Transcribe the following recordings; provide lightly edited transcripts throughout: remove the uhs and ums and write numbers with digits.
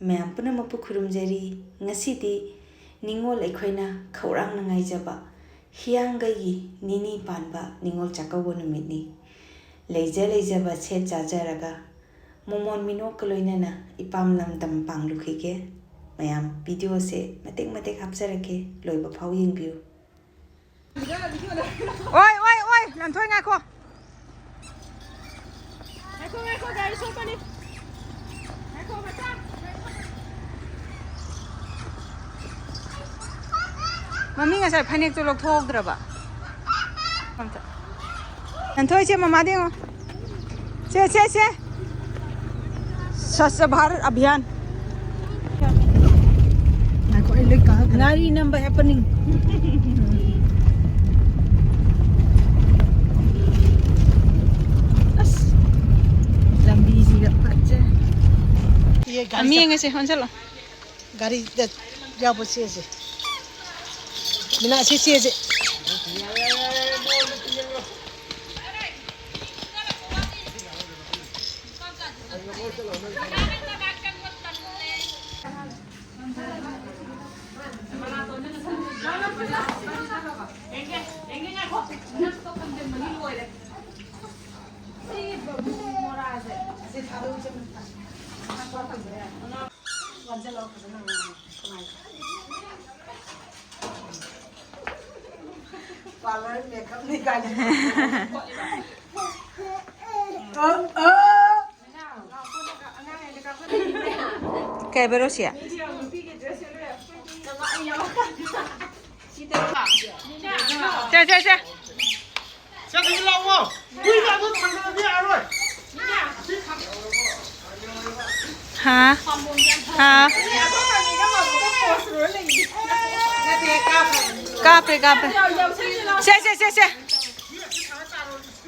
Ma'am पुनमक खुरुमजरी ngasiदी Ningol अखोइना खौरांग नंगाइजबा हियांगई निनी Panba निंगोल चकौबा नुमितनी लेजे लेजबा set जाजरगा मोमोन मिनोक लोइनना इपाम लमदम पांगलुखिगे ma'am video से मतेक मतेक हापजरके लोइबा फाव यिंगबियु ओय ओय ओय लंथोय गाखो गाखो गाड़ी सोपनी गाखो बच्चा mummy ngasai phanek to lok thokdraba lanthoy che mama ding che स्वच्छ भारत अभियान नारी नंबर हैपनिंग लंबी सी बच्चे ये गाड़ी से कौन चलो गाड़ी जाओ बच्चे से बिना से kayak beros ya? Hah? Hah? Kapre. Se.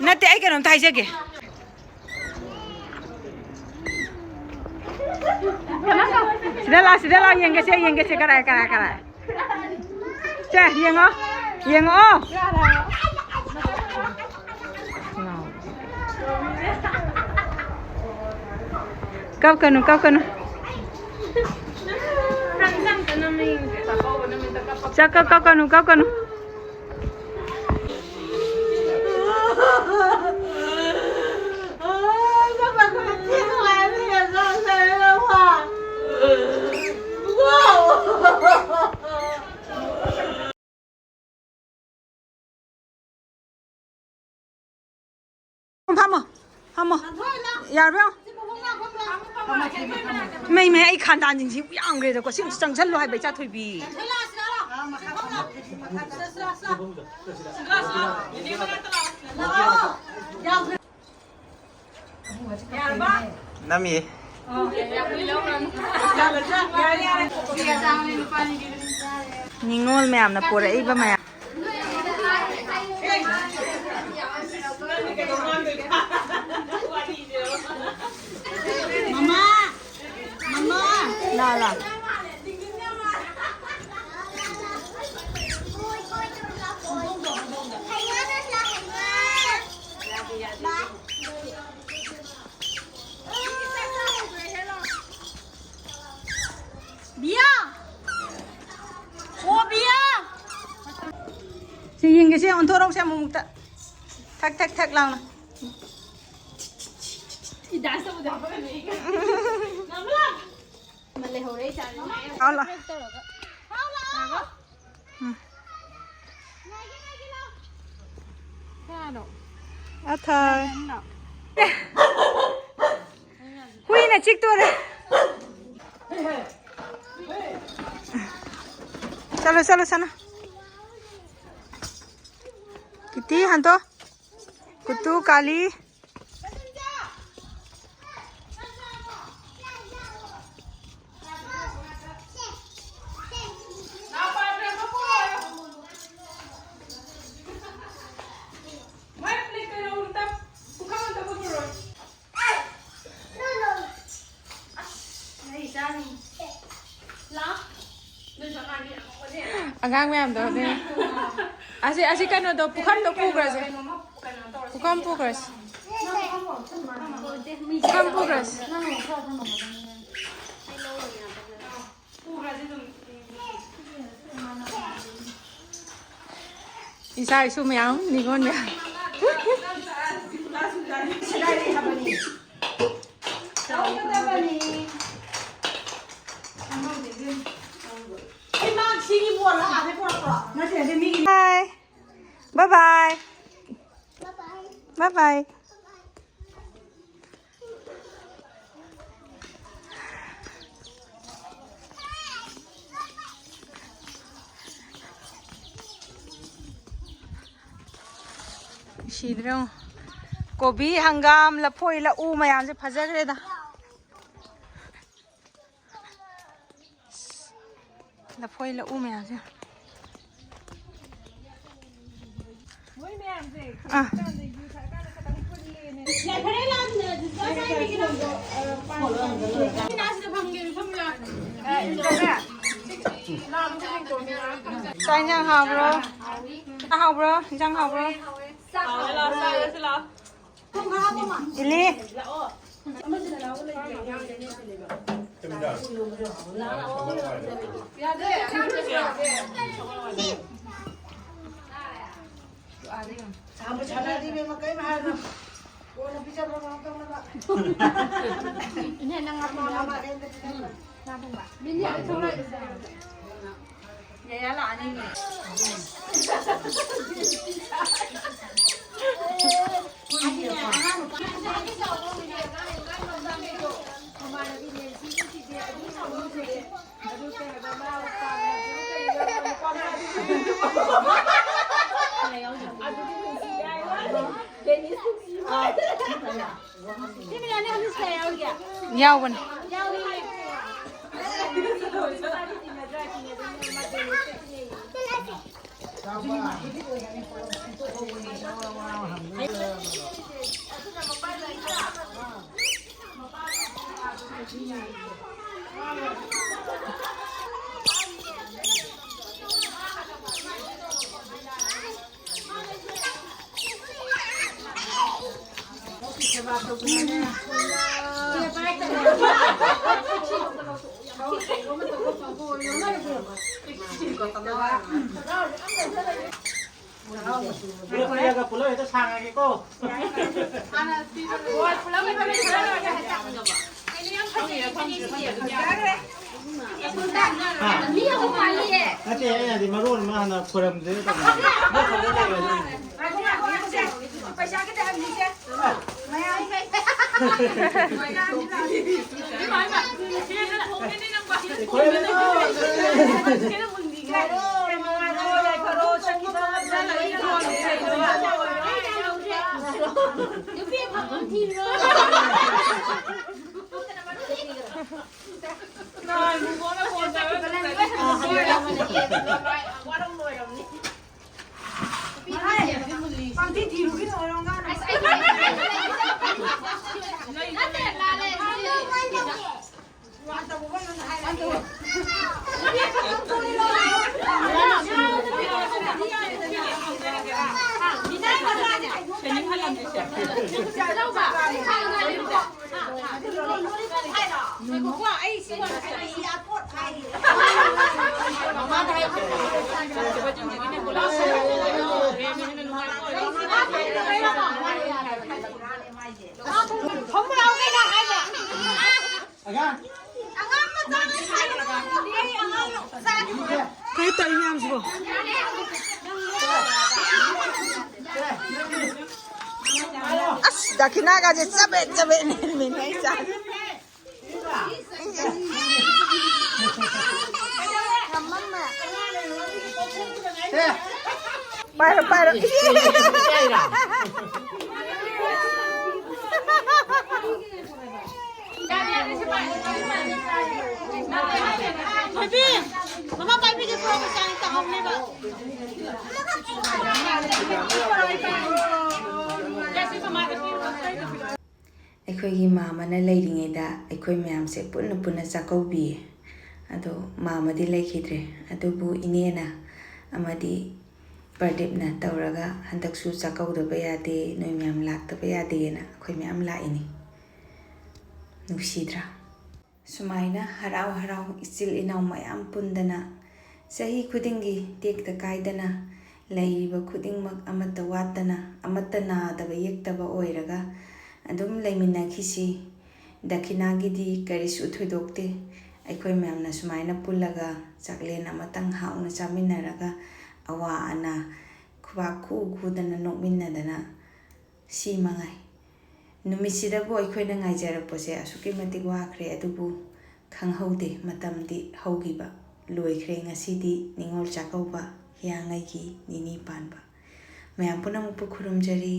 Nanti aja nonton aja ke. Sudah lah, yang ke karai. Cek, yang oh. Kau kanu. Cakap kau kanu. Hamo. Ya bro. Mấy ai khán đàn gì cũng người rồi có xin chẳng chân loại bảy cha thôi bì. Nami. Ningol ma'am ना पूरा एक बार Mama. Lah. Sige kasi on thorong siya mumukta. Thak lang na. Idasa mo dapat ni. Namla. Mali ho rin siya. Hala. Hala. Ano? Athay. Hui na chik to re. Chalo sana. Kiti hanto. Kutu kali. Agang ma'am तो दे ऐसे करना तो पुखम तो पुग्रस पुखम पुग्रस Isa isu mèo, Ningol mèo. Bye. Bye bye. Bye bye. Sidro. Kobi hangam lapoi la u mayam se phajagre da. Lapoi la u mayam se. Sai nhang hào bro. Hào bro, nhang hào bro. Ili. Yawan. Kuliah pulau itu sangat kok. Nanti ya di marun mana kurang deh. Kayak tadi nyam sih kok. As, dakina ka je sabe ni min hai sa. Paro. Baby, mama baby ke pro macam tak hom ni ba. ꯑꯩꯈꯣꯏꯒꯤ ꯃꯥꯃꯅ ꯂꯩꯔꯤꯉꯩꯗ ꯑꯩꯈꯣꯏ ꯃꯌꯥꯝꯁꯦ ꯄꯨꯟꯅ ꯄꯨꯟꯅ ꯆꯥꯛꯀꯧꯕꯤꯌꯦ ꯑꯗꯣ ꯃꯥꯃꯗꯤ ꯂꯩꯈꯤꯗ꯭ꯔꯦ ꯑꯗꯨꯕꯨ ꯏꯅꯦꯅ ꯑꯃꯗꯤ ꯄ꯭ꯔꯗꯤꯞꯅ ꯇꯧꯔꯒ ꯍꯟꯗꯛꯁꯨ ꯆꯥꯛꯀꯧꯗꯕ ꯌꯥꯗꯦ ꯅꯣꯏ ꯃꯌꯥꯝ ꯂꯥꯛꯇꯕ ꯌꯥꯗꯦꯅ ꯑꯩꯈꯣꯏ ꯃꯌꯥꯝ ꯂꯥꯛꯏꯅꯤ ꯅꯨꯡꯁꯤꯗ꯭ꯔꯥ ꯁꯨꯃꯥꯏꯅ ꯍꯔꯥꯎ ꯍꯔꯥꯎ ꯏꯆꯤꯜ ꯏꯅꯥꯎ ꯃꯌꯥꯝ ꯄꯨꯟꯗꯅ ꯆꯍꯤ ꯈꯨꯗꯤꯡꯒꯤ ꯇꯦꯛꯇ ꯀꯥꯏꯗꯅ ꯂꯩꯔꯤꯕ ꯈꯨꯗꯤꯡꯃꯛ ꯑꯃꯠꯇ ꯋꯥꯠꯇꯅ ꯑꯃꯠꯇ ꯅꯥꯗꯕ ꯌꯦꯛꯇꯕ ꯑꯣꯏꯔꯒ ꯑꯗꯨꯝ ꯂꯩꯃꯤꯟꯅꯈꯤꯁꯤ ꯗꯈꯤꯅꯥꯒꯤꯗꯤ ꯀꯔꯤꯁꯨ ꯊꯣꯏꯗꯣꯛꯇꯦ ꯑꯩꯈꯣꯏ ꯃꯌꯥꯝꯅ ꯁꯨꯃꯥꯏꯅ ꯄꯨꯜꯂꯒ ꯆꯥꯛꯂꯦꯟ ꯑꯃꯇꯪ ꯍꯥꯎꯅ ꯆꯥꯃꯤꯟꯅꯔꯒ ꯑꯋꯥ ꯑꯅꯥ ꯈꯨꯕꯥꯛ ꯈꯨ ꯈꯨꯗꯅ ꯅꯣꯛꯃꯤꯟꯅꯗꯅ ꯁꯤ ꯃꯉꯥꯏ ꯅꯨꯃꯤꯠꯁꯤꯗꯕꯨ ꯑꯩꯈꯣꯏꯅ ꯉꯥꯏꯖꯔꯛꯄꯁꯦ ꯑꯁꯨꯛꯀꯤ ꯃꯇꯤꯛ ꯋꯥꯈ꯭ꯔꯦ ꯑꯗꯨꯕꯨ ꯈꯪꯍꯧꯗꯦ ꯃꯇꯝꯗꯤ ꯍꯧꯈꯤꯕ ꯂꯣꯏꯈ꯭ꯔꯦ ꯉꯁꯤꯗꯤ ꯅꯤꯉꯣꯜ ꯆꯥꯛꯀꯧꯕ ꯍꯤꯌꯥꯡꯒꯩꯒꯤ ꯅꯤꯅꯤ ꯄꯥꯟꯕ ꯃꯌꯥꯝ ꯄꯨꯝꯅꯃꯛꯄꯨ ꯈꯨꯔꯨꯝꯖꯔꯤ